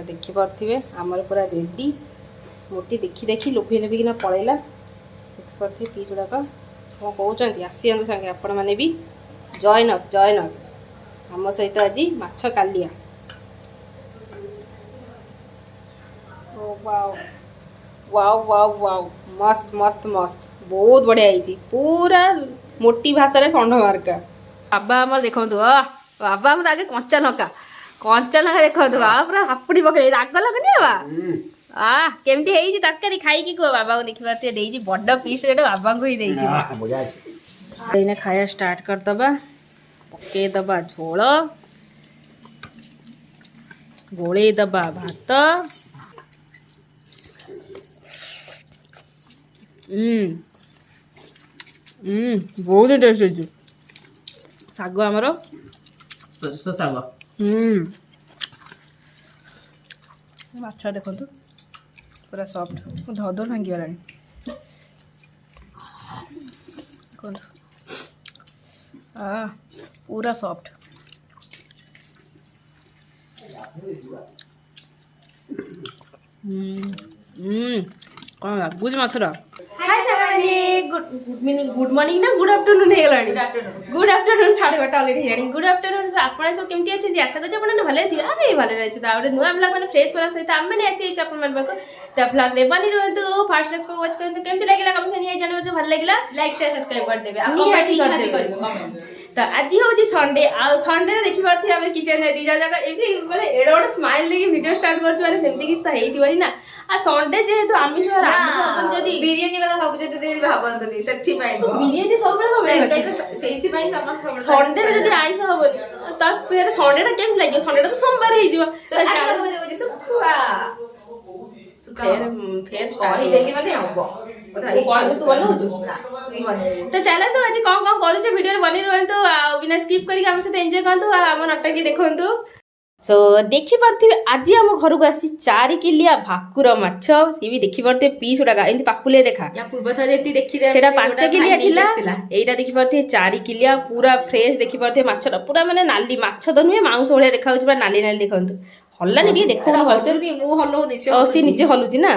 ଦେଖିପାରୁଥିବେ ଆମର ପୁରା ରେଡ଼ି। ମୋଟି ଦେଖି ଦେଖି ଲୋଭି ଲୋଭିକିନା ପଳେଇଲା। ଦେଖିପାରୁଥିବେ ପିସ୍ ଗୁଡ଼ାକ କ'ଣ କହୁଛନ୍ତି ଆସିଯାନ୍ତୁ ସାଙ୍ଗେ ଆପଣମାନେ ବି ଜଏନ୍ ଅସ୍ ଆମ ସହିତ ଆଜି ମାଛ କାଲିଆ। ଓ ୱାଓ ୱାଓ ୱାଓ ୱାଓ ମସ୍ତ ମସ୍ତ ମସ୍ତ ବହୁତ ବଢ଼ିଆ ହେଇଛି। ପୁରା ମୋଟି ଭାଷାରେ ଷଣ୍ଢ ମାର୍କା। ବାବା ଆମର ଦେଖନ୍ତୁ ବାବା ଆମର ଆଗେ କଞ୍ଚା ଲଙ୍କା ଦେଖନ୍ତୁ ବାବା ପୁରା ହାପୁଡ଼ି ପକେଇ ରାଗ ଲାଗୁନି ବାବା। କେମିତି ହେଇଛି ତରକାରୀ ଖାଇକି କୁହ ବାବାଙ୍କୁ। ଦେଖିପାରୁଥିବେ ଦେଇଛି ବଡ଼ ପିସ୍ ଗୋଟେ ବାବାଙ୍କୁ ହିଁ ଦେଇଛି। ଏଇନା ଖାଇବା ଷ୍ଟାର୍ଟ କରିଦେବା। ପକେଇଦେବା ଝୋଳ, ଗୋଳେଇଦେବା ଭାତ। ବହୁତ ଟେଷ୍ଟ ହେଇଛି। ଶାଗ ଆମର ଶାଗ। ମାଛ ଦେଖନ୍ତୁ ପୁରା ସଫ୍ଟ, ଧଡ଼ ଧଡ଼ ଭାଙ୍ଗିଗଲାଣି। ଦେଖନ୍ତୁ ପୁରା ସଫ୍ଟ। କ'ଣ ଲାଗୁଛି ମାଛଟା। ଗୁଡ୍ ମର୍ଣ୍ଣିଂ ନା ଗୁଡ୍ ଆଫ୍ଟରନୁନ୍ ହେଇଗଲାଣି। ଗୁଡ୍ ଆଫ୍ଟରନୁନ୍ 12:30 ଅଲରେଡି ହେଇଗଲାଣି। Good afternoon. ଆପଣ ସବୁ କେମିତି ଅଛନ୍ତି? ଆଶା କରୁଛି ଆପଣ ଭଲ ଥିବେ। ଆମେ ଭଲରେ ଅଛୁ। ଆଉ ଗୋଟେ ନୂଆ ବ୍ଲଗ୍ ମାନେ ଫ୍ରେଶ୍ ବାଲା ସହିତ ଆମେ ଆସିଯାଇଛି ଆପଣମାନଙ୍କ ପାଖକୁ। ତ ବ୍ଲଗ୍ରେ ବନି ରୁହନ୍ତୁ, ଫାର୍ଷ୍ଟ କ୍ଲାସ୍ ୱାଚ୍ କରନ୍ତୁ। କେମିତି ଲାଗିଲା କମେଣ୍ଟ ନିହାତି ଜାଣିବାକୁ ଭଲ ଲାଗିଲା। ଲାଇକ୍ ସେୟାର ସବସ୍କ୍ରାଇବ୍ କରିଦେବେ। ତ ଆଜି ହେଉଛି ସଣ୍ଡେ। ଆଉ ସଣ୍ଡେରେ ଦେଖିପାରୁଥିବେ ଆମେ କିଚେନ୍ରେ ଦୁଇ ଜଣ ଯାକ ଏଠି ମାନେ ଏଡ଼େ ବଡ଼ ସ୍ମାଇଲ୍ ଦେଇକି ଭିଡ଼ିଓ ଷ୍ଟାର୍ଟ କରୁଛୁ। ମାନେ ସେମିତି କିଛି ତ ହେଇଥିବନି ନା। ଆଉ ସଣ୍ଡେ ଯେହେତୁ ଆମିଷ ଯଦି ବିରିୟାନୀ କଥା ସବୁ ଯଦି ଭାବନ୍ତୁନି, ସେଥିପାଇଁ ବିରିୟାନୀ ସବୁବେଳେ ସେଇଥିପାଇଁ ସଣ୍ଡେରେ ଯଦି ଆଇଁଷ ହବନି ତାପରେ ସଣ୍ଡେଟା କେମିତି ଲାଗିବ? ସଣ୍ଡେଟା ତ ସୋମବାର ହେଇଯିବ। ତ ଚାଲନ୍ତୁ ଆଜି କଣ କରୁଛ ଭିଡିଓରେ ବନେଇ ରୁହନ୍ତୁ। ଆଉ ବିନା ସ୍କିପ୍ କରିକି ଆମ ସହିତ ଏନ୍ଜୟ କରନ୍ତୁ। ଆଉ ଆମ ନାଟକ ଦେଖନ୍ତୁ। ସୋ ଦେଖିପାରୁଥିବେ ଆଜି ଆମ ଘରକୁ ଆସି 4 କିଲିଆ ଭାକୁର ମାଛ। ସିଏ ବି ଦେଖିପାରୁଥିବେ ପିସ୍ ଗୁଡାକ ଏମିତି ପାପୁଲିଆ ଦେଖା। ସେଟା 5 କିଲିଆ ଥିଲା। ଏଇଟା ଦେଖିପାରୁଥିବେ 4 କିଲିଆ ପୁରା ଫ୍ରେଶ। ଦେଖିପାରୁଥିବେ ମାଛଟା ପୁରା ମାନେ ନାଲି ମାଛ ତ ନୁହେଁ, ମାଉଁସ ଭଳିଆ ଦେଖାଯାଉଛି। ପୁରା ନାଲି ନାଲି ଦେଖନ୍ତୁ। ହଲାନି ଟିକେ ଦେଖନ୍ତୁ ଭଲସେ। ସିଏ ନିଜେ ହଲୁଛି ନା।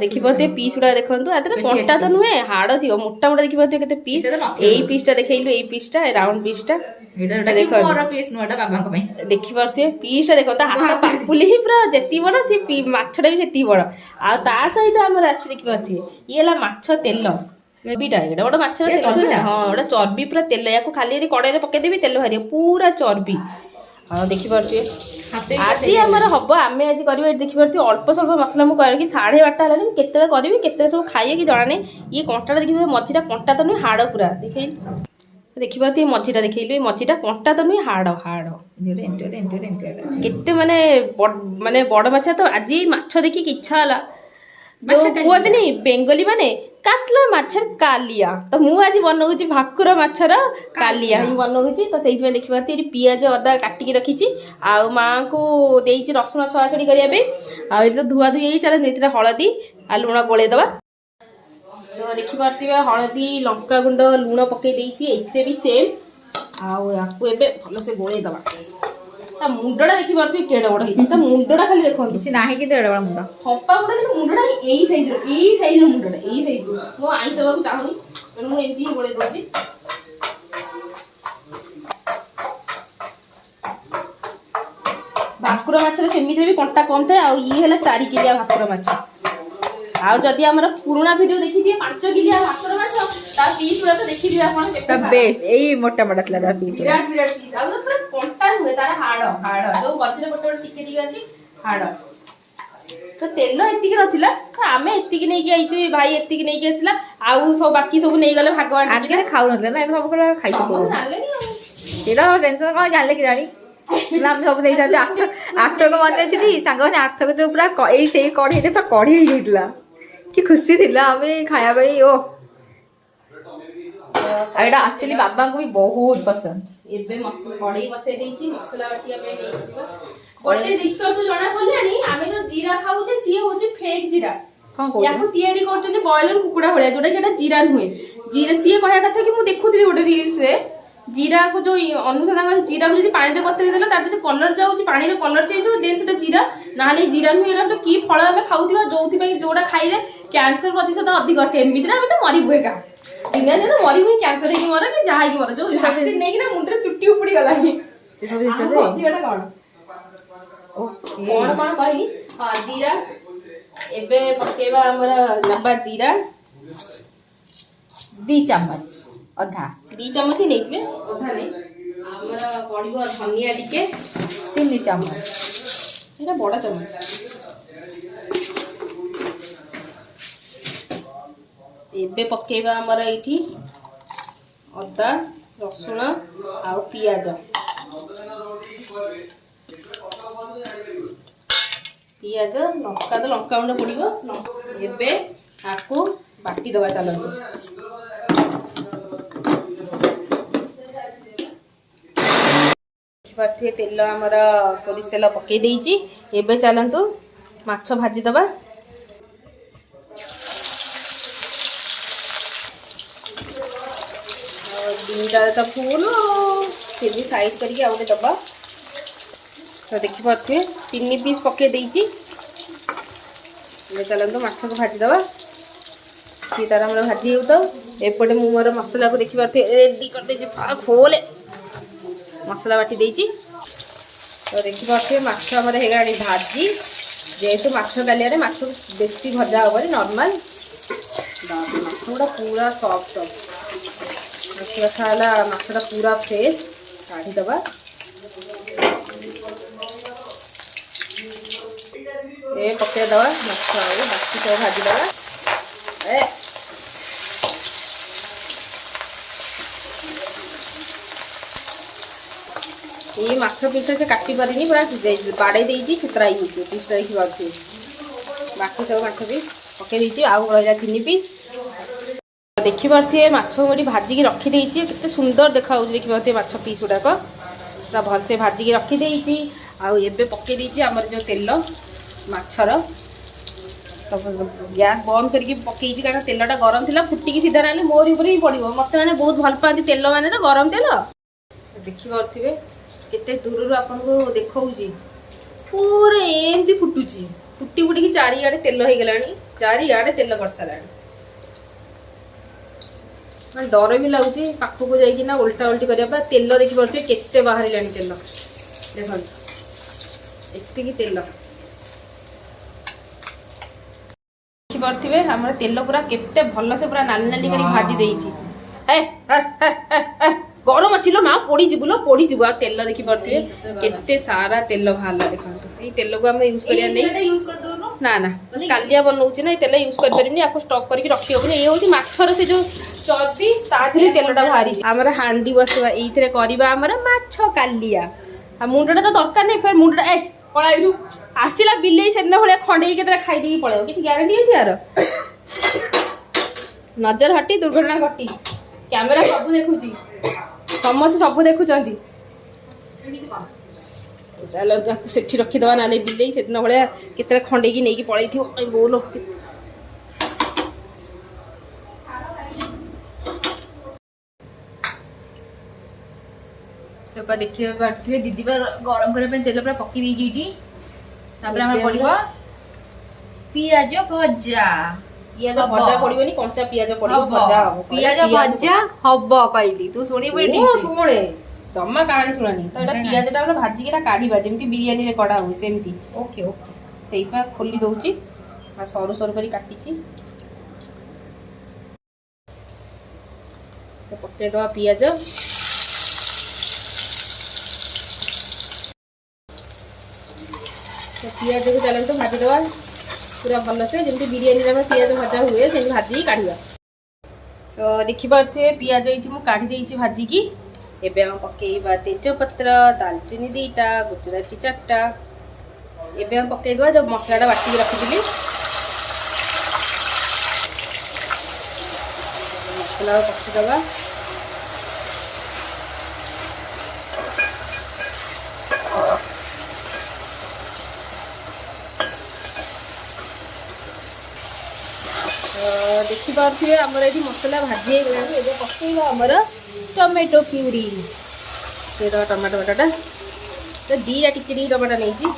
ଦେଖିପାରୁଥିବେ ପିସ୍ ଗୁଡା ଦେଖନ୍ତୁ। ଆରେ କଣ୍ଟା ତ ନୁହେଁ, ହାଡ ଥିବ ମୋଟା ମୋଟା। ଦେଖିପାରୁଥିବେ କେତେ ପିସ୍। ଏଇ ପିସ୍ ଟା ଦେଖେଇଲୁ, ଏଇ ପିସ୍ ଟା ରାଉଣ୍ଡ ପିସ୍ ଟା ଦେଖିପାରୁଥିବେ। ପିସ୍ ଟା ଦେଖ, ତା ହାତ ପାପୁଲି ହିଁ ପୁରା ଯେତିକି ବଡ, ସେ ମାଛଟା ବି ସେତିକି ବଡ। ଆଉ ତା ସହିତ ଆମର ଆସିଛି ଦେଖିପାରୁଥିବେ ଇଏ ହେଲା ମାଛ ତେଲ। ଏଇଟା ଗୋଟେ ମାଛ ହଁ ଗୋଟେ ଚର୍ବି ପୁରା ତେଲ। ୟାକୁ ଖାଲି କଡେଇରେ ପକେଇଦେବି ତେଲ ବାହାରିବ ପୁରା ଚର୍ବି। ଆଉ ଦେଖିପାରୁଥିବେ ଆଜି ଆମର ହବ। ଆମେ ଆଜି କରିବା ଏଠି ଦେଖିପାରୁଥିବେ ଅଳ୍ପ ସ୍ୱଳ୍ପ ମସଲା ମୁଁ କରିକି 12:30 ହେଲାଣି। ମୁଁ କେତେବେଳେ କରିବି କେତେବେଳେ ସବୁ ଖାଇବେ କି ଜଣା ନାହିଁ। ଇଏ କଣ୍ଟାଟା ଦେଖିପାରୁଥିବେ, ମଝିଟା କଣ୍ଟା ତ ନୁହେଁ ହାଡ ପୁରା। ଦେଖିପାରୁଥିବେ ମଝିଟା ଦେଖେଇଲୁ, ଏଇ ମଝିଟା କଣ୍ଟା ତ ନୁହେଁ ହାଡ କେତେ ମାନେ ବଡ ମାଛ। ତ ଆଜି ମାଛ ଦେଖିକି ଇଚ୍ଛା ହେଲା, ଯୋଉ କୁହନ୍ତିନି ବେଙ୍ଗଲୀ ମାନେ କାତଲା ମାଛର କାଲିଆ। ତ ମୁଁ ଆଜି ବନଉଛି ଭାକୁର ମାଛର କାଲିଆ ହିଁ ବନଉଛି। ତ ସେଇଥିପାଇଁ ଦେଖିପାରୁଥିବେ ଏଠି ପିଆଜ ଅଦା କାଟିକି ରଖିଛି। ଆଉ ମାଆଙ୍କୁ ଦେଇଛି ରସୁଣ ଛଡ଼ାଛଡ଼ି କରିବା ପାଇଁ। ଆଉ ଏଠି ତ ଧୁଆ ଧୁଇ ହେଇ ଚାଲନ୍ତୁ ଏଥିରେ ହଳଦୀ ଆଉ ଲୁଣ ଗୋଳେଇଦବା। ତ ଦେଖିପାରୁଥିବେ ହଳଦୀ ଲଙ୍କାଗୁଣ୍ଡ ଲୁଣ ପକେଇ ଦେଇଛି। ଏଥିରେ ବି ସେମ୍। ଆଉ ୟାକୁ ଏବେ ଭଲସେ ଗୋଳେଇଦବା। ତା ମୁଣ୍ଡଟା ଦେଖିପାରୁଥିବେ କେଡେ ବଡ ହେଇଛି। ତା ମୁଣ୍ଡଟା ଖାଲି ଦେଖନ୍ତୁ, କିଛି ନାହିଁ କିନ୍ତୁ ଏଡେ ବଡ ମୁଣ୍ଡ। ଫମ୍ପା ମୁଣ୍ଡ କିନ୍ତୁ ମୁଣ୍ଡଟା ଏଇ ସାଇଜର ମୁଣ୍ଡଟା ଏଇ ସାଇଜର। ମୁଁ ଆଇଁଷ ହବାକୁ ଚାହୁଁନି ତେଣୁ ମୁଁ ଏମିତି ହିଁ ଗୋଳେଇ ଦଉଛି। ଭାକୁର ମାଛରେ ସେମିତିରେ ବି କଣ୍ଟା କମ ଥାଏ। ଆଉ ଇଏ ହେଲା 4 କିଲିଆ ଭାକୁର ମାଛ। ଆଉ ଯଦି ଆମର ପୁରୁଣା ଭିଡିଓ ଦେଖିଥିବେ 5 କିଲିଆ ଭାକୁର ମାଛ, ତା ପିସ୍ ଗୁଡା ତ ଦେଖିଥିବେ ଆପଣ। ଏଇ ମୋଟା ମୋଟା ଥିଲା ତା ପିସ୍, ବିରାଟ ପିସ୍। ଆଉ ପୁରା କଣ୍ଟା ନୁହେଁ, ତାର ହାଡ ଯୋଉ ମଝିରେ ଗୋଟେ ଗୋଟେ ଟିକେ ଟିକେ ଅଛି ହାଡ। ସେ ତେଲ ଏତିକି ନଥିଲା, ଆମେ ଏତିକି ନେଇକି ଆଇଛୁ। ଭାଇ ଏତିକି ନେଇକି ଆସିଲା। ଆଉ ସବୁ ବାକି ସବୁ ନେଇଗଲେ ଭାଗବାନ। ଆଗରେ ଖାଉନଥିଲେ ନା, ଏବେ ସବୁ ଖାଇଛୁ। ସେଇଟା ଟେନସନ କଣ ଜାଣିଲେ କି ଜାଣି ଆମେ ସବୁ ନେଇଥାନ୍ତି। ଆର୍ଥକ ମନେ ଅଛି ଟି ସାଙ୍ଗମାନେ? ଆର୍ଥକ ଯୋଉ ପୁରା ଏଇ ସେଇ କଢେଇରେ ପୁରା କଢେଇ ହେଇଯାଇଥିଲା। କି ଖୁସି ଥିଲା ଆମେ ଖାଇବା ପାଇଁ। ଓ ଆଉ ଏଇଟା ଆକ୍ଚୁଆଲି ବାବାଙ୍କୁ ବି ବହୁତ ପସନ୍ଦ। ଏବେ କଢେଇ ବସେଇ ଦେଇଛି, ମସଲା ବାଟିବା ପାଇଁ ନେଇଯିବା। ଗୋଟେ ରିସର୍ଚ୍ଚ ଜଣା ପଡ଼ିଲାଣି ଆମେ ଯୋଉ ଜିରା ଖାଉଛେ ସିଏ ହଉଛି ଫେକ୍ ଜିରା। ୟାକୁ ତିଆରି କରୁଛନ୍ତି ବ୍ରଏଲର କୁକୁଡା ଭଳିଆ, ଯୋଉଟା କି ଏଟା ଜିରା ନୁହେଁ। ଜିରା ସିଏ କହିବା କଥା କି ମୁଁ ଦେଖୁଥିଲି ଗୋଟେ ରିଲ୍ସରେ, ଜିରାକୁ ଯୋଉ ଅନୁସାରେ ଜିରାକୁ ଯଦି ପାଣିରେ ବତୁରେଇ ଦେଲା ତାର ଯଦି କଲର ଯାଉଛି, ପାଣିର କଲର ଚେଞ୍ଜ ହଉଛି, ଦେନ୍ ସେଟା ଜିରା। नहले जीरा नुहे एरा की फल आमे खाउथिबा जोउथिबा जोडा खाइले कैंसर प्रतिशत अधिक सेमिति ना आमे तो मरी बुए का दिने दिन मरी बुए कैंसर हे मर कि जहा मर जो वैक्सीन नै कि ना मुंडरे चुट्टी उपड़ी गला ही से सब हिसाब से अधिकटा कोन ओके कोन कोन कहली हां जीरा एबे पकेबा हमर नबा जीरा 2 चम्मच अधा 2 चम्मच ही नै छबे अधा नै हमर पड़िबो धनिया टिके 3 चम्मच एटा बड़ा चम्मच एबे पकेबा हमर एठी अदा रसुण आ पियाज पियाज लंका तो लंका गुंड पड़िबो एबे आकु बाटी दबा चलतो बाटी तेल हमर सोरिष तेल पके देइची एबे चलतो माछ भाजी दबा दीटा तो फूल फिर भी साइज करके आउटे दबा तो देखी पारे 3 पीस पके देइची चलते माछ को भाजी दबा सी तार हमारे भाजी हो तो एपटे मु मोर मसला को देखी पारे रेडी कर दे खोले मसला बाटी देइची तो देखी पारे माछ हमर हे गाड़ी भाजी जेहेतु माछ गालिया माछ बेसी भजा होबे नॉर्मल माछ गुड़ा पूरा सॉफ्ट मसला मसला पूरा फ्रेश काढ़ी दबा ए पके दबा माछ बाकी सब भाजी दबा ए ये माछ पीस से काटी पारिनी पूरा बाड़े देइची छितराई होची पीस देखि बाकी बाकी सब माछ पीस पके देइची आउ रहला 3 पीस देखी पारे माछ गोटी भाजिकी रखीदे के सुंदर देखा देखी पारे माछ पीस गुड़ाक पूरा भलसे भाजिकी रखीदे आउ पके आमर जो तेल माछर गैस बंद करके पकई कारण तेलटा गरम थी फुटिकी सीधा ना मोर ऊपर ही पड़ो मत मैंने बहुत भल पाती तेल मैंने तो गरम तेल देखी पारे केते दूर आपको देखा पूरा एमती फुटुची फुटी फुटिकी चारिआडे तेल हो गला चारिआडे तेल कर सारा मैं डर भी लगुच पाखक जाइना उल्टा उल्टी करने तेल देखी पारे केते बाहर तेल देख एति तेल देखी पारे आम तेल पूरा केते भल से पूरा नाली नाली कर भाजी देइछि गरम अच्छी लो माँ पोड़ी जीवु पोड़ी जीवु तेल देखी पारे केते सारा तेल बाहर देखो तेल को आम यूज कर ना ना कालिया बनाऊँ ना तेल यूज कर स्टॉक करके रखी होनी ये हूँ माछर से जो चर्बी ताधरी तेलटा बाहरी आमर हांडी बसवा ये करवा माछ कालिया मुंडा तो दरकार नहीं फिर मुंडा ए पलू आसला बिले से भाया खंडे के खाईदे पलैब कि ग्यारंटी अच्छी यार नजर हटी दुर्घटना घटी कैमेरा सब देखुची समस्त सब देखुं चल से रखीदे ना बिले से भाया के खंडे की नहीं पलि बोल तो देखिए पारे दीदी गरम करने तेल पूरा पकई दी पड़ो पियाज भजा पियाज भजा पड़ोनी कंचा पियाज पड़ो भजा हम पियाज भजा हम कहली तू शुणी शुणे जमा कहानी शुणानी तो ये पियाजटा भाजिक काढ़ा जमी बिरियानी रे कढ़ा हुए सेमती ओके ओके से खोली दौची सरू सरू कर काटी पकईदवा पियाज पियाज को चलते तो भाजीदवा पूरा भल से जमी बिरियानी पियाज भजा हुए से भाजी काढ़ा तो देखी पारे पियाज ये काढ़ी भाजिकी एबे हम पकईबा तेजपत्र दालचीनी 2टा गुजराती 4टा एबे हम पकईदवा जो मसलाटा बाटी रखी मसला पकईदवा देखी पारे आमर ये मसला भाजी गला पकईबा आमर टमेटो प्यूरी टमाटो बाटाटा तो 2टा टिके टमाटो नहीं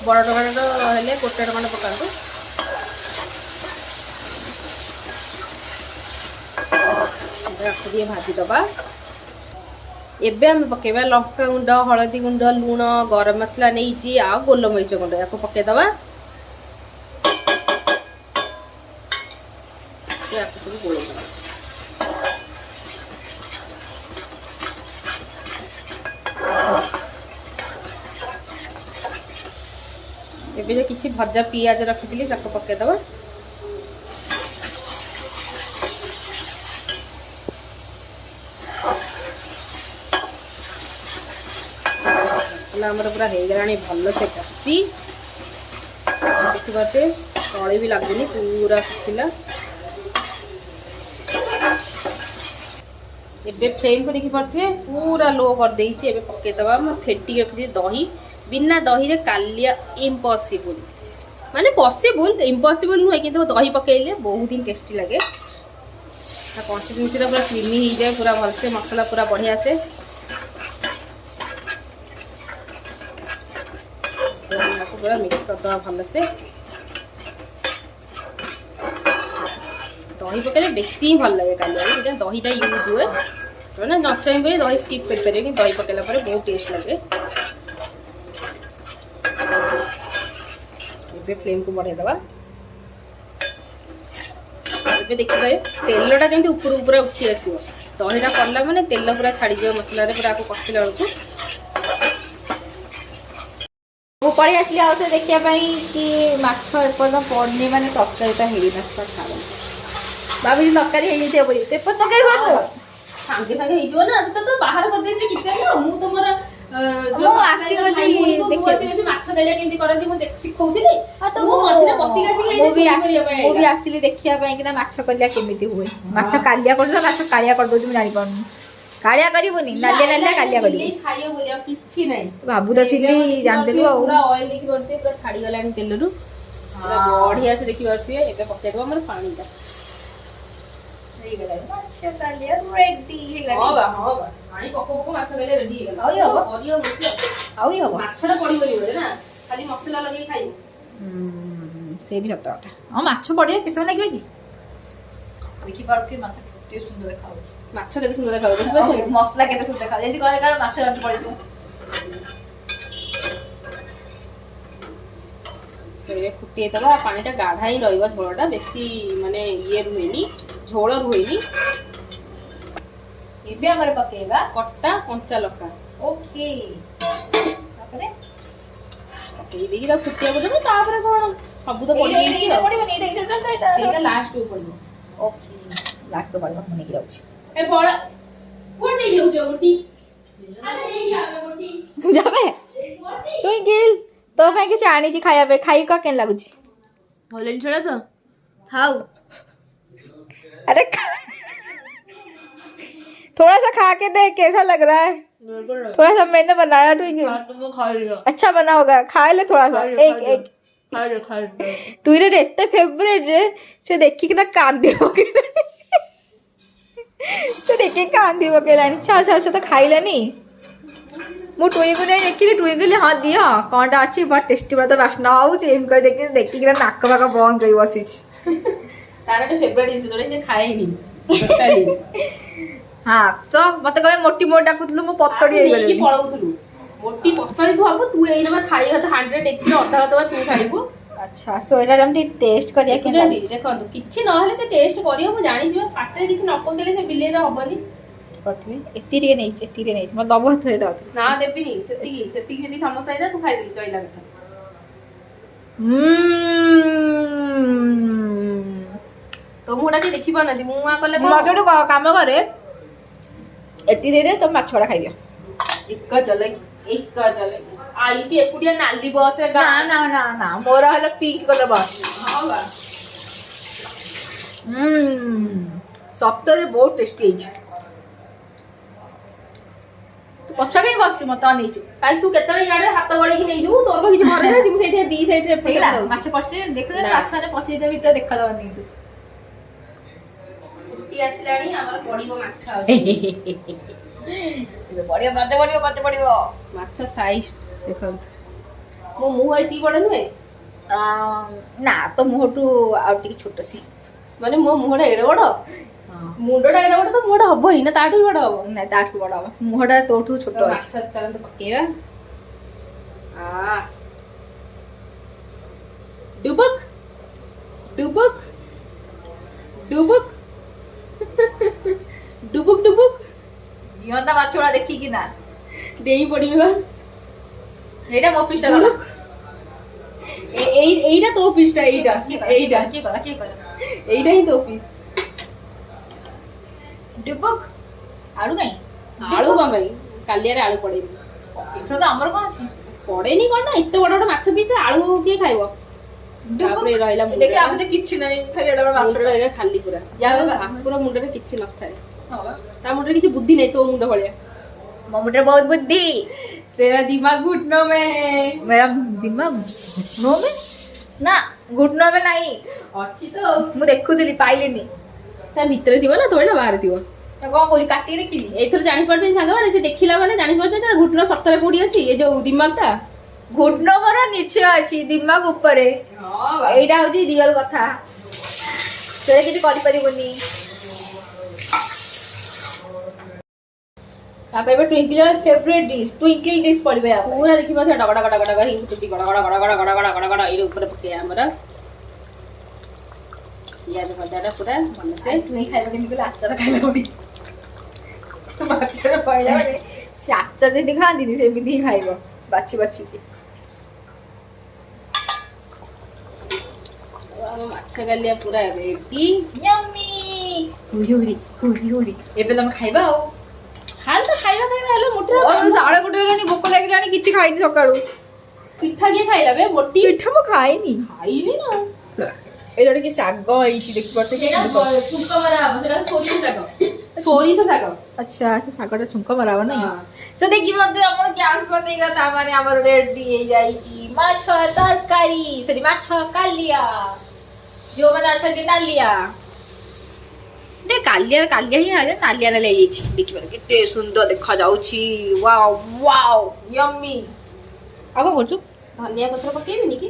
ବଡ଼ ଟମାଟୋ ହେଲେ ଗୋଟେ ଟମାଟୋ ପକାନ୍ତୁ। ତାକୁ ଟିକେ ଭାଜିଦେବା। ଏବେ ଆମେ ପକେଇବା ଲଙ୍କା ଗୁଣ୍ଡ, ହଳଦୀ ଗୁଣ୍ଡ, ଲୁଣ, ଗରମ ମସଲା ନେଇଛି ଆଉ ଗୋଲମରିଚ ଗୁଣ୍ଡ ୟାକୁ ପକେଇଦବା। ୟାକୁ ସବୁ ଗୋଳେଇଦବା। ଏବେ ଯୋଉ କିଛି ଭଜା ପିଆଜ ରଖିଥିଲି ତାକୁ ପକେଇଦବା। ଆମର ପୁରା ହେଇଗଲାଣି ଭଲସେ କଷି। ଦେଖିପାରୁଛେ ତଳେ ବି ଲାଗୁନି, ପୁରା ଶୁଖିଲା। ଏବେ ଫ୍ଲେମ୍କୁ ଦେଖିପାରୁଛେ ପୁରା ଲୋ କରିଦେଇଛି। ଏବେ ପକେଇଦବା ମୁଁ ଫେଟିକି ରଖିଛି ଦହି। ବିନା ଦହିରେ କାଲିଆ ଇମ୍ପସିବୁଲ, ମାନେ ପସିବୁଲ ଇମ୍ପସିବୁଲ ନୁହେଁ, କିନ୍ତୁ ଦହି ପକେଇଲେ ବହୁତ ହିଁ ଟେଷ୍ଟି ଲାଗେ। କନସିଷ୍ଟେନ୍ସିଟା ପୁରା କ୍ରିମି ହେଇଯାଏ, ପୁରା ଭଲସେ ମସଲା ପୁରା ବଢ଼ିଆ ସେ। पूरा मिक्स करदे भलसे। दही पकड़े बेसी भल लगे कालिया दहीटा यूज हुए ना, न चाहिए दही स्किप कर पारे कि दही पकड़ा पर बहुत टेस्ट लगे। फ्लेम को बढ़ाई दबा। देखिए तेलटा जमी ऊपर पूरा उठी आसो, दहीटा पड़ला माने तेल पूरा छाड़ी जाए मसला पूरा कषिला बेलू। ମୁଁ ପଳେଇ ଆସିଲି ଆଉ ଥରେ ଦେଖିବା ପାଇଁ କି ମାଛ ଏପର୍ଯ୍ୟନ୍ତ ପଡ଼ିନି, ମାନେ ତରକାରୀଟା ହେଇନଥିବ। ଛାଡ଼, ଭାବିଲି ତରକାରୀ ହେଇଯାଇଥିବ ବୋଲି। ଏପର୍ଯ୍ୟନ୍ତ ତରକାରୀ କରିବ ସାଙ୍ଗେ ସାଙ୍ଗେ ହେଇଯିବ ନା। ତ ବାହାର କରିଦେଇଥିଲି କିଚେନ୍। ମୁଁ ତୁମର ଆସିଗଲି ମାଛ ଦେଲେ କେମିତି କରନ୍ତି ମୁଁ ଶିଖଉଥିଲି। ମୁଁ ବି ଆସିଲି ଦେଖିବା ପାଇଁ କିନା ମାଛ କଲିଆ କେମିତି ହୁଏ। ମାଛ କାଲିଆ କରୁଛ, ମାଛ କାଳିଆ କରିଦଉଛି ମୁଁ ଜାଣିପାରୁନି। କାଳିଆ କରିବୁନି, ନାଲିଆ ନାଲିଆ କାଲିଆ କରିବୁ। କିଛି ନାହିଁ, ଭାବୁ ତ ଥିଲି, ଜାଣିଦେଲୁ ଆଉ। ପୁରା ଅଏଲ ଦେଖିପାରୁଥିବେ ପୁରା ଛାଡିଗଲାଣି ତେଲରୁ, ପୁରା ବଢିଆ ସେ ଦେଖିପାରୁଥିବେ। ଏବେ ପକେଇଦବା ଆମର ପାଣିଟା। ହେଇଗଲାଣି ମାଛ କାଲିଆ ରେଡି ହେଇଗଲାଣି। ହଁ ବା ପାଣି ପକଉ ପକଉ ମାଛ କାଲିଆ ରେଡି ହେଇଗଲା। ଆହୁରି ହବ ମାଛଟା ପଡିବନି ବୋଧେ ନା, ଖାଲି ମସଲା ଲଗେଇ ଖାଇବୁ। ସେ ବି ସତ କଥା। ହଁ ମାଛ ପଡିବ, କେତେ ସମୟ ଲାଗିବ କି? ଦେଖିପାରୁଥିବେ ମାଛ କେତେ ସୁନ୍ଦର ଦେଖାଯାଉଛି। ମାଛ କେତେ ସୁନ୍ଦର ଦେଖାଯାଉଛି, ମସଲା କେତେ ସୁନ୍ଦର ଦେଖାଯାଉଛି। ଯେମିତି କହିଲେ କାଳେ ମାଛ ଯେମିତି ପଡିଥିବ। ସେ ଫୁଟେଇଦବା। ପାଣିଟା ଗାଢା ହିଁ ରହିବ, ଝୋଳଟା ବେଶୀ ମାନେ ଇଏ ରୁହେନି, ଝୋଳ ରୁହେନି। ଏବେ ଆମର ପକେଇବା କଟା କଞ୍ଚା ଲଙ୍କା। ଓକେ, ତାପରେ ପକେଇ ଦେଇକି ତା ଫୁଟିବାକୁ ଦେବ। ତାପରେ କଣ ସବୁ ତ ପଡିଯାଇଛି, ସେଇଟା ଲାଷ୍ଟକୁ ପଡିବ। ଓକେ, ଲାଷ୍ଟକୁ ପଡିବ। ମୁଁ ନେଇକି ଯାଉଛି। ଏ ବଳା କୋଣ ନେଇକି ଯାଉଛ ଗୋଟି? ଆମେ ନେଇକି ଆମେ ଗୋଟି ଯାବେ ଟୁଇଙ୍କିଲ, ତୋ ପାଇଁ କିଛି ଆଣିଛି ଖାଇବା ପାଇଁ। ଖାଇ କେମିତି ଲାଗୁଛି? ଭଲ ଜିନିଷଟା ତ, ଖାଉ। अरे थोड़ा सा खा के देख कैसा लग रहा है। थोड़ा सा मैंने बनाया ट्विंकल, अच्छा बना होगा। खा ले थोड़ा सा, एक एक ट्विंकल एते फेवरेट जे से देखी कि ना कांदी पकेलानी, से देखी कांदी पकेलानी। छाड़ छाड़ से तो खाइलानी। मु ट्विंकल ने देखी, ट्विंकल हाँ दिया कौनटा अच्छी बहुत टेस्टी बड़ा बास्ना आउची। एम कर देखी देखी कि नाक पाक बंद कर बसिछ। तारा तो फेवरेट इज जोड़े से खाएनी टोटली। हाँ तो मत कहे मोटी मोटी डाकुतलु मु पतड़ी हेइ गेली पळौतलु। मोटी पतड़ी तू हबो, तू एइनमा खाइ हत 100 एक्स अधा अधा तू खाइबो। अच्छा सो एटा हम टेस्ट करिया के देखंतु किछि न हले से टेस्ट करियो। मु जानि छिबा पाटरे किछि न पकेले से बिलेज हबनी करथिबे। एतिरे नै म दबो हाथ हे दाउ ना देबिनी। सेति समोसा इदा तू खाइ दे जइला कथा। तो मुडा के देखि पाना मु आ कले मजोडु काम करे। एति दे तो माछड़ा खाइ दियो। एक चले आई छी एकुडिया नाली बस रे। ना ना ना ना मोरा हले पिंक कलर बस। हां बा सत्तरे बहुत टेस्टी है। तू पछा कहीं बस मत नहीं छु काई तू केतले याडे हाथ बळी की नहीं जू तोर को किछ भरे छै। मु सेठी दी साइड रे फेला माछ पछे देख ले माछ ने पछी दे भीतर देखा दवनी। तू फुटी आसिलाणी हमर पडिबो माछ बढ़िया मजा बढ़िया माछ साइज देखो ମୋ ମୁହଁ ଏତିକି ବଡ଼ ନୁହେଁ? ନା ତ ମୁହଁଠୁ ଆଉ ଟିକେ ଛୋଟ ସି। ମାନେ ମୋ ମୁହଁଟା ଏଡ଼େ ବଡ଼? ମୁଣ୍ଡଟା ଏଡ଼େ ବଡ଼ ତ ମୁହଁଟା ହବ ହିଁ ନା ତାଠୁ ବି ବଡ଼ ହବ? ନାଇଁ ତାଠୁ ବଡ଼ ହବ, ମୁହଁଟା ତୋଠୁ ଛୋଟ ଅଛି। ମାଛ ଚାଲନ୍ତୁ ପକେଇବା। ଡୁବୁକ୍ ଡୁବୁକ୍ ଡୁବୁକ୍ ଡୁବୁକ୍ ଡୁବୁକ୍ ଜିଅନ୍ତା ମାଛ ଗୁଡ଼ା ଦେଖିକି ନା ଡେଇଁ ପଡ଼ିବେ ବା। ଏଇଟା ମୋ ପିସଟା ଡୁବୁକ୍। ଏଇଟା ତୋ ପିସଟା, ଏଇଟା ଏଇଟା କିଏ କଲା ଏଇଟା ହିଁ ତୋ ପିସ୍। ଡୁବୁକ୍। ଆଳୁ କାଇଁ? ଆଳୁ କଣ ପାଇଁ? କାଲିଆରେ ଆଳୁ ପଡେନି। ଏଥର ତ ଆମର କଣ ଅଛି? ପଡେନି କଣ ନା, ଏତେ ବଡ ବଡ ମାଛ ପିସ୍ ଆଳୁ କିଏ ଖାଇବ? ତାପରେ ରହିଲା ମୁଣ୍ଡ। ଦେଖି ଆମେ ତ କିଛି ନାହିଁ, ଖାଲି ଏଡା ବଡ ମାଛଟା ଏଇଟା ଖାଲି ପୁରା। ଯାହା ଭାକୁର ମୁଣ୍ଡରେ କିଛି ନଥାଏ। ତା ମୁଣ୍ଡରେ କିଛି ବୁଦ୍ଧି ନାହିଁ ତୋ ମୁଣ୍ଡ ଭଳିଆ। ମୋ ମୁଣ୍ଡରେ ବହୁତ ବୁଦ୍ଧି। तेरा दिमाग घुटनों में है। मेरा दिमाग घुटनों में? ना घुटनों में नहीं ଅଛି ତ। ମୁଁ ଦେଖୁଥିଲି ପାଇଲିନି। ସେ ଭିତରେ ଥିବ ନା ତୋଳି ନା ବାହାରେ ଥିବ? କଣ କହୁଛି କାଟିକି ଦେଖିଲି। ଏଇଥର ଜାଣିପାରୁଛ ସାଙ୍ଗମାନେ, ସେ ଦେଖିଲା ମାନେ ଜାଣିପାରୁଛ ନା ଘୁଟନ ସତରେ କୋଉଠି ଅଛି, ଏ ଯୋଉ ଦିମାଗଟା। ଘୁଟନ ମୋର ନିଚେ ଅଛି, ଦିମାଗ ଉପରେ। ଏଇଟା ହଉଛି ରିଅଲ କଥା, ସେଟା କିଛି କରିପାରିବନି। ତାପରେ ଏବେ ଟ୍ୱିଙ୍କଲର ଫେଭରେଟ ଡିଶ, ଟ୍ୱିଙ୍କଲ ଡିଶ ପଡିବେ। ପୁରା ଦେଖିବ ସେ ଡଗଡା ଗଡା ଗଡା ହିଁ ଫୁଟୁଛି, ଗଡ ଗଡ ଗଡ ଗଡ ଗଡ ଗଡ ଗଡ ଗଡ ଏଇ ଉପରେ ପକେଇବା ଆମର ପିଆଜ ଭଜାଟା ପୁରା ଭଲସେ। ଟୁଇଁ ଖାଇବା କେମିତି କହିଲେ, ଆଚାର ଖାଇଲା ପଡି। ମାଛର କହିଲା ମାନେ ସେ ଆଚାର ଯେମିତି ଖାଆନ୍ତିନି ସେମିତି ହିଁ ଖାଇବ, ବାଛି ବାଛିକି। ଆମ ମାଛ କାଲିଆ ପୁରା ରେଡି। ୟମ୍ମି। ହୁରି ହୁରି ହୁରି ହୁରି। ଏବେ ତମେ ଖାଇବା ଆଉ। ଖାଲି ତ ଖାଇବା ଖାଇବା ହେଲେ ମୋଟର। ସାଢେ ଗୋଟେ ହେଲାଣି, ଭୋକ ଲାଗିଲାଣି, କିଛି ଖାଇନି ସକାଳୁ। ପିଠା କିଏ ଖାଇଲା ବେ? ମୋଟି ପିଠା ମୁଁ ଖାଇନି। ଖାଇନି ନା। ଏଇଟା ଟିକେ ଶାଗ ହେଇଛି, ଦେଖିପାରୁଛ? ଛୁଙ୍କ ମରା ହବ, ସେଟା ସୋରିଷ ଶାଗ। ସୋରିଷ ଶାଗ। ଆଚ୍ଛା, ସେ ଶାଗଟା ଛୁଙ୍କ ମରା ହବ ନାଇଁ? ସେ ଦେଖିପାରୁଛ ଆମର ଗ୍ୟାସ ବନ୍ଦ ହେଇଗଲା, ତା ମାନେ ଆମର ରେଡି ହେଇଯାଇଛି ମାଛ ତରକାରୀ, ସରି ମାଛ କାଲିଆ। ଯୋଉମାନେ ଅଛନ୍ତି ନାଲିଆ, କାଲିଆ କାଲିଆ ହିଁ ଆଜ ନାଲିଆ ନାଲିଆ ହେଇଯାଇଛି। ଦେଖିପାର କେତେ ସୁନ୍ଦର ଦେଖାଯାଉଛି। Wow wow yummy. ଆଉ କଣ କରୁଛୁ? ଧନିଆ ପତ୍ର ପକେଇବିନି କି?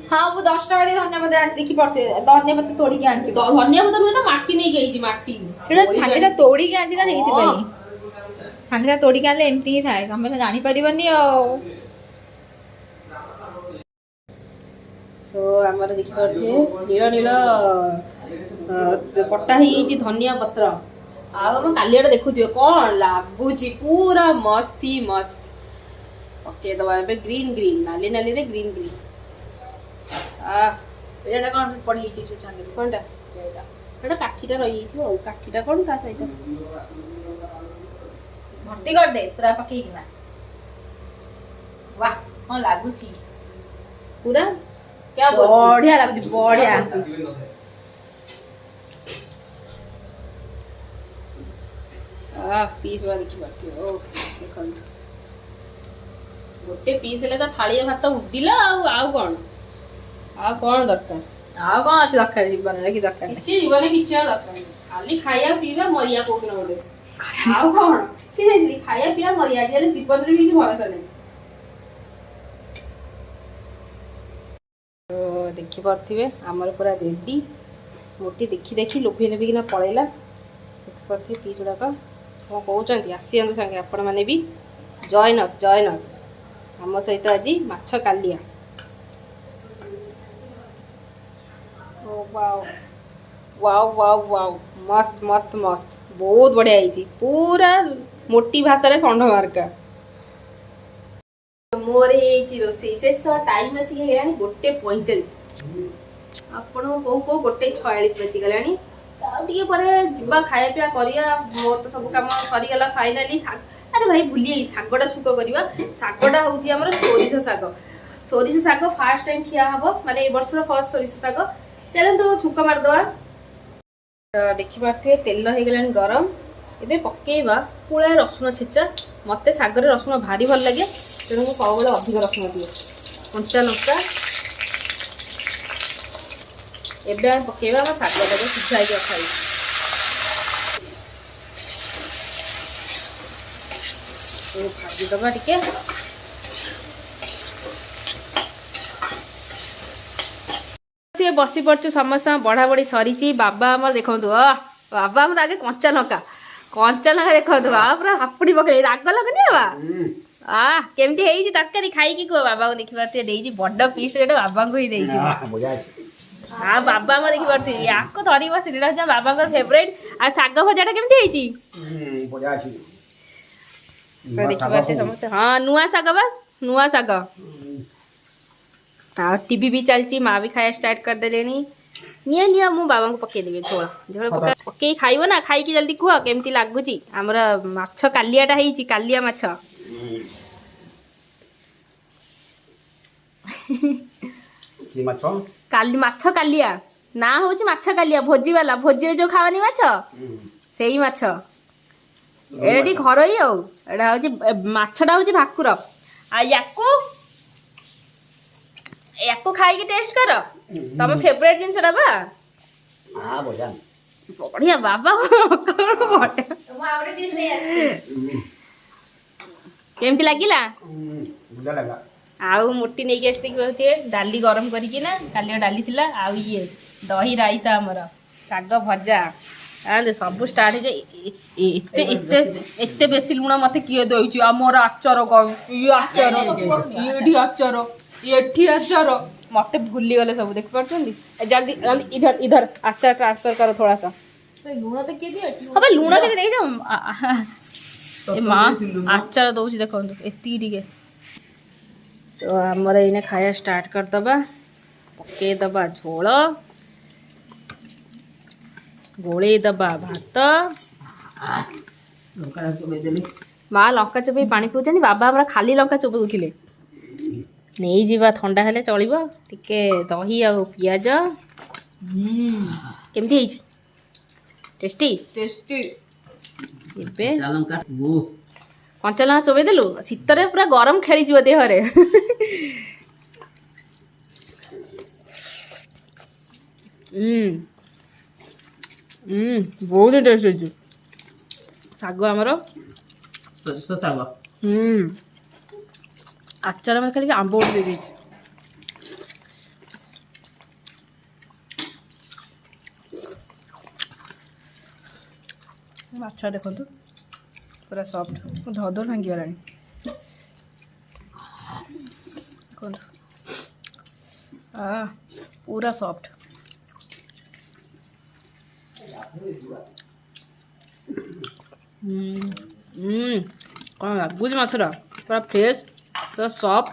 ହଁ, ମୁଁ 10 ଟଙ୍କା ଦେଇ ଧନିଆ ପତ୍ର ଆଣିଛି, ଦେଖିପାରୁଥିବେ। ଧନିଆ ପତ୍ର ତୋଳିକି ଆଣିଛି। ଧନିଆ ପତ୍ର ନୁହେଁ ତ, ମାଟି ନେଇକି ଆଇଛି, ମାଟି। ସେଟା ସାଙ୍ଗେ ସାଙ୍ଗେ ତୋଳିକି ଆଣିଛି ନା, ସେଇଥିପାଇଁ। ସାଙ୍ଗେ ସାଙ୍ଗେ ତୋଳିକି ଆଣିଲେ ଏମିତି ହିଁ ଥାଏ, ତମେ ତ ଜାଣିପାରିବନି ଆଉ। ସୋ ଆମର ଦେଖିପାରୁଥିବେ ନୀଳ ନୀଳ କଟା ହେଇଯାଇଛି ଧନିଆ ପତ୍ର। ଆଉ ଆମ କାଲିଆଟା ଦେଖୁଥିବେ କଣ ଲାଗୁଛି, ପୁରା ମସ୍ତ ହି ମସ୍ତ। ପକେଇଦବା ଏବେ ଗ୍ରୀନ୍ ଗ୍ରୀନ୍, ନାଲି ନାଲିରେ ଗ୍ରୀନ୍ ଗ୍ରୀନ୍। ଏଇଟା କଣ ପଡିଯାଇଛି? କଣଟା? ଏଇଟା କାଠିଟା ରହିଯାଇଥିବ ଆଉ। କାଠିଟା କଣ ତା ସହିତ ଭର୍ତ୍ତି କରିଦେ ପୁରା ପକେଇକିନା। वाह କଣ ଲାଗୁଛି ପୁରା ବଢିଆ ଲାଗୁଛି, ବଢିଆ। ପିସ୍ ଗୁଡ଼ା ଦେଖିପାରୁଥିବ। ଓ ଦେଖନ୍ତୁ, ଗୋଟେ ପିସ୍ ହେଲେ ତ ଥାଳିଏ ଭାତ ଉଡ଼ିଲା ଆଉ। ଆଉ କଣ ଦରକାର? ଆଉ କଣ ଅଛି ଦରକାର ଜୀବନରେ? କି ଦରକାର କିଛି ଜୀବନରେ କିଛି ଆଉ ଦରକାର ନାହିଁ, ଖାଲି ଖାଇବା ପିଇବା ମରିଆ। କୋଉଦିନ ଗୋଟେ ଆଉ କଣ? ସିରିୟସଲି ଖାଇବା ପିଇବା ମରିଆ, ଆଜିକାଲି ଜୀବନରେ ବି କିଛି ଭରସା ନାହିଁ। ତ ଦେଖିପାରୁଥିବେ ଆମର ପୁରା ରେଡି। ମୋଟି ଦେଖି ଦେଖି ଲୋଭି ଲୋଭିକିନା ପଳେଇଲା। ଦେଖିପାରୁଥିବେ ପିସ୍ ଗୁଡ଼ାକ। କଣ କହୁଛନ୍ତି? ଆସିଯାନ୍ତୁ ସାଙ୍ଗେ ଆପଣମାନେ ବି, ଜଏନ୍ ଅସ୍ ଆମ ସହିତ ଆଜି ମାଛ କାଲିଆ। ୱାଓ ୱାଓ ୱାଓ, ମସ୍ତ ମସ୍ତ ମସ୍ତ, ବହୁତ ବଢ଼ିଆ ହେଇଛି। ପୁରା ମୋଟି ଭାଷାରେ ଷଣ୍ଢ ମାର୍କା। ମୋର ହେଇଛି ରୋଷେଇ ଶେଷ। ଟାଇମ୍ ଆସିକି ହେଇଗଲାଣି 1:45। ଆପଣ କୋଉ 1:46 ବାଜିଗଲାଣି। ଆଉ ଟିକେ ପରେ ଯିବା ଖାଇବା ପିଇବା କରିବା। ମୋର ତ ସବୁ କାମ ସରିଗଲା ଫାଇନାଲି। ଆରେ ଭାଇ ଭୁଲି ଯାଇ, ଶାଗଟା ଛୁଙ୍କ କରିବା। ଶାଗଟା ହେଉଛି ଆମର ସୋରିଷ ଶାଗ। ସୋରିଷ ଶାଗ ଫାର୍ଷ୍ଟ ଟାଇମ୍ ଖିଆ ହବ, ମାନେ ଏ ବର୍ଷର ଫାର୍ଷ୍ଟ ସୋରିଷ ଶାଗ। ଚାଲନ୍ତୁ ଛୁଙ୍କ ମାରିଦେବା। ଦେଖିପାରୁଥିବେ ତେଲ ହେଇଗଲାଣି ଗରମ। ଏବେ ପକେଇବା ପୁଳାଏ ରସୁଣ ଛେଚା। ମୋତେ ଶାଗରେ ରସୁଣ ଭାରି ଭଲ ଲାଗେ, ତେଣୁ ମୁଁ ସବୁବେଳେ ଅଧିକ ରସୁଣ ଦିଏ। କଞ୍ଚା ଲଙ୍କା। ଏବେ ଆମେ ପକେଇବା ଆମ ଶାଗଟାକୁ ସିଝା ହେଇକି ରଖା ହେଇଛି। ଭାଜିଦେବା ଟିକେ। ସିଏ ବସି ପଡ଼ୁଛୁ ସମସ୍ତଙ୍କ ବଢ଼ା ବଢ଼ି ସରିଛି। ବାବା ଆମର ଦେଖନ୍ତୁ ବାବା ଆମର ଆଗେ କଞ୍ଚା ଲଙ୍କା ଦେଖନ୍ତୁ ବାବା ପୁରା ହାପୁଡ଼ି ପକେଇ ରାଗ ଲାଗୁନି ବାବା? କେମିତି ହେଇଛି ତରକାରୀ ଖାଇକି କୁହ। ବାବାଙ୍କୁ ଦେଖିପାରୁଥିବେ ଦେଇଛି ବଡ଼ ପିସ୍ ଗୋଟେ ବାବାଙ୍କୁ ହିଁ ଦେଇଛି। ବାବା ଆମର ଦେଖିପାରୁଥିବେ ୟାକୁ ଧରିକି ବସିଲି ହଉଛି ବାବାଙ୍କର ଫେଭରାଇଟ୍। ଆଉ ଶାଗ ଭଜାଟା କେମିତି ହେଇଛି ଦେଖିପାରୁଥିବେ ସମସ୍ତେ। ହଁ ନୂଆ ଶାଗ ବା ନୂଆ ଶାଗ। ଆଉ ଟିଭି ବି ଚାଲିଛି ମା ବି ଖାଇବା ଷ୍ଟାର୍ଟ କରିଦେଲେଣି। ନିଅ ମୁଁ ବାବାଙ୍କୁ ପକେଇଦେବି ଝୋଳ ପକେଇ ଖାଇବ ନା। ଖାଇକି ଜଲ୍ଦି କୁହ କେମିତି ଲାଗୁଛି। ଆମର ମାଛ କାଲିଆଟା ହେଇଛି କାଲିଆ ମାଛ। ମାଛ କାଲିଆ ନା ହଉଛି ମାଛ କାଲିଆ ଭୋଜି ବାଲା ଭୋଜିରେ ଯୋଉ ଖାଅନି ମାଛ ସେଇ ମାଛ। ଏଇଟା ଟିକେ ଘରୋଇ ଆଉ ଏଇଟା ହଉଛି ମାଛଟା ହଉଛି ଭାକୁର। ଆଉ ୟାକୁ ଖାଇକି ଟେଷ୍ଟ କର ତମ ଫେଭରାଇଟ ଜିନିଷଟା ବା। ବଢିଆ ବାବା କେମିତି ଲାଗିଲା? ଆଉ ମୋଟି ନେଇକି ଆସିକି କହୁଛି ଡାଲି ଗରମ କରିକି ନା କାଲିଆ ଡାଲି ଥିଲା। ଆଉ ଇଏ ଦହି ରାଇତା ଆମର ଶାଗ ଭଜା ସବୁ ଷ୍ଟାର୍ଟ ହେଇଯାଏ। ଏତେ ବେଶୀ ଲୁଣ ମତେ କିଏ ଦଉଛି? ଆମର ଆଚାର ଏଠି ଆଚାର ଏଠି ଆଚାର ମତେ ଭୁଲିଗଲେ ସବୁ ଦେଖିପାରୁଛନ୍ତି। ଜଲ୍ଦି ଇଧର ଆଚାର ଟ୍ରାନ୍ସଫର କର ଥୋड़ा सा। ଲୁଣ ତ କିଏ ଦିଏ? ଲୁଣ କେତେ ଦେଇଛ ମା ଆଚାର ଦଉଛି ଦେଖନ୍ତୁ ଏତିକି ଟିକେ। ତ ଆମର ଏଇନେ ଖାଇବା ଷ୍ଟାର୍ଟ କରିଦବା। ପକେଇଦବା ଝୋଳ ଗୋଳେଇ ଦବା ଭାତ। ମା ଲଙ୍କା ଚୋବେଇ ପାଣି ପିଉଛନ୍ତି। ବାବା ଆମର ଖାଲି ଲଙ୍କା ଚୋବଉଥିଲେ। ନେଇଯିବା ଥଣ୍ଡା ହେଲେ ଚଳିବ। ଟିକେ ଦହି ଆଉ ପିଆଜ। କେମିତି ହେଇଛି? ଟେଷ୍ଟି ଏବେ କଞ୍ଚା ଲଙ୍କା ଚୋବେଇ ଦେଲୁ ଶୀତରେ ପୁରା ଗରମ ଖେଳିଯିବ ଦେହରେ। ବହୁତ ଟେଷ୍ଟ ହେଇଛି ଶାଗ ଆମର। ଆଚାର ଆମେ ଖାଲି ଆମ୍ବ ଗୋଟେ ଦେଇଛି। ମାଛ ଦେଖନ୍ତୁ ପୁରା ସଫ୍ଟ ଧଡ଼ ଭାଙ୍ଗିଗଲାଣି ଦେଖନ୍ତୁ ପୁରା ସଫ୍ଟ। କ'ଣ ଲାଗୁଛି ମାଛଟା ପୁରା ଫ୍ରେଶ୍ ପୁରା ସଫ୍ଟ।